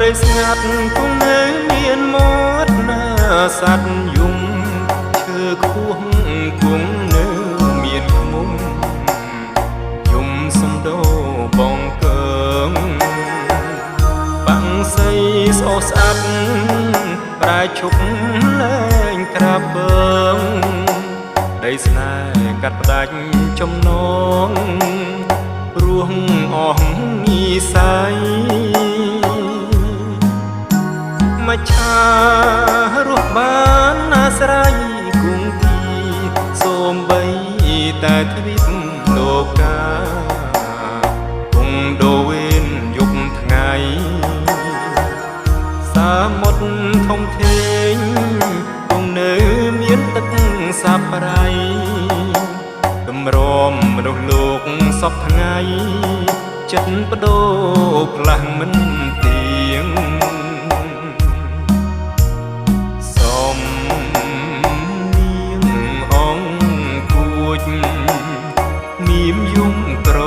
ព្រៃស្ងាត់គង់នៅមានមាត់ណាសัตว์យំឈើខ្ពស់គង់នៅមានឃ្មុំយំសំដោបងកើងបាំងសីស្អូស្អាប់ប្រែឈប់លែងក្រាបពងដីស្នេហ៍កាត់ផ្ដាច់ចំណងរស់អស់ងីសៃមច្ឆารស់បានអាស្រ័យគង់ទីសូមបីតែទ្វីបលោកាគង់ដូវេនយប់ថ្ងៃសាមុទ្រធំធេងគង់នៅមានទឹកសាបប្រៃតម្រាំមនុស្សលោកសពថ្ងៃចិត្តបដូរផ្លាស់មិនទៀងសូមនាងអង្គួចមានយំក្រ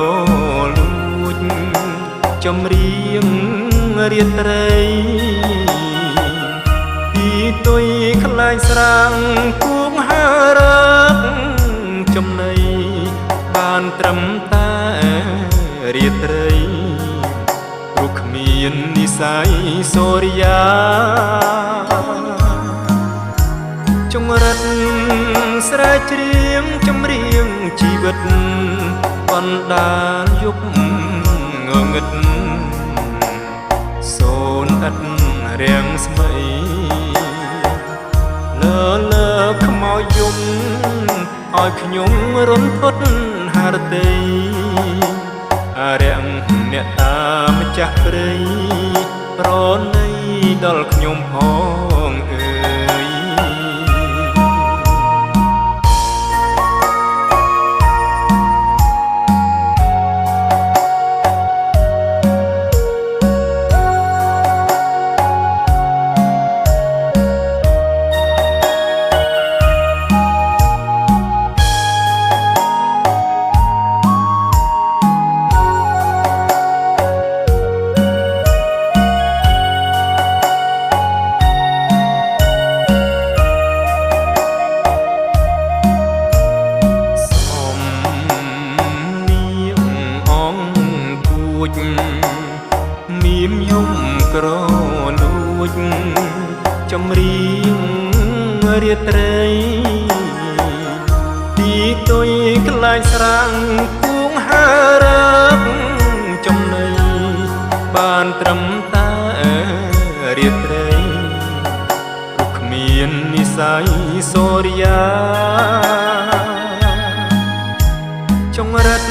លួចចម្រៀងរៀនត្រីពីទុយខ្លាញ់ស្រាំងគួងហើរកចំណៃបានត្រឹមតែរៀបត្រីព្រោះគ្មាននិស័យសូរិយាចង្រិតស្រែកច្រៀងចម្រៀងជីវិតបណ្ដាលយប់ងងឹតសូនឥតរាំងស្មៃលើខ្មោចយំឲ្យខ្ញុំរន្ធត់ហារតីអារាំងអ្នកតាម្ចាស់ព្រៃប្រណីដល់ខ្ញុំផងអើយមានយំក្រលួចចម្រៀងរៀបត្រីទីទុយខ្លាញ់ស្រាំងគួងហើរកចំណៃបានត្រឹមតែរៀបត្រីព្រោះគ្មាននិស័យសូរិយាចង្រិត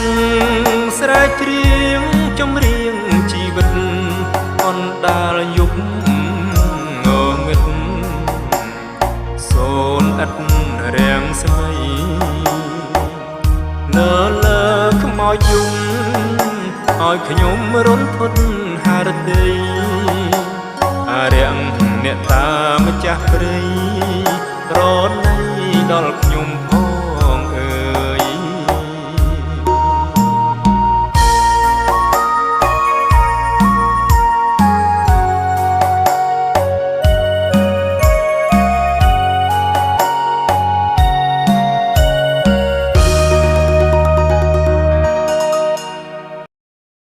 ស្រែកច្រៀងចម្រៀងជីវិតបណ្ដាលយប់ងងឹតសូនឥតរាំងស្មៃលើខ្មោចយំឲ្យខ្ញុំរន្ធត់ហារតីអារាំងអ្នកតាម្ចាស់ព្រៃប្រណីដល់